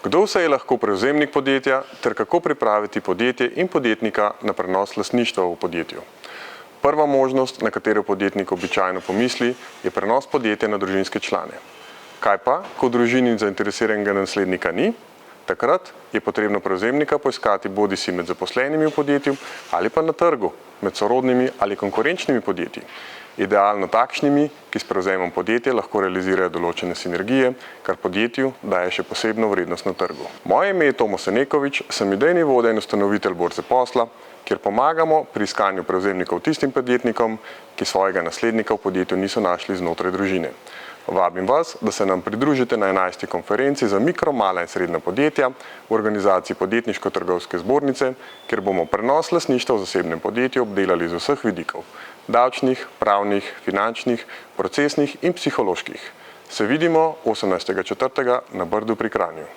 Kdo vse je lahko prevzemnik podjetja ter kako pripraviti podjetje in podjetnika na prenos lastništva v podjetju? Prva možnost, na katero podjetnik običajno pomisli, je prenos podjetja na družinske člane. Kaj pa, ko v družini zainteresiranega naslednika ni? Takrat je potrebno prevzemnika poiskati bodisi med zaposlenimi v podjetju ali pa na trgu, med sorodnimi ali konkurenčnimi podjetji. Idealno takšnimi, ki s prevzemom podjetja lahko realizirajo določene sinergije, kar podjetju daje še posebno vrednost na trgu. Moje ime je Tomo Senekovič, sem idejni vodja in ustanovitelj Borze posla, kjer pomagamo pri iskanju prevzemnikov tistim podjetnikom, ki svojega naslednika v podjetju niso našli znotraj družine. Vabim vas, da se nam pridružite na 11. konferenci za mikro, mala in srednja podjetja v organizaciji Podjetniško-trgovske zbornice, kjer bomo prenos lastništva v zasebnem podjetju obdelali z vseh vidikov: davčnih, pravnih, finančnih, procesnih in psiholoških. Se vidimo 18.4. na Brdu pri Kranju.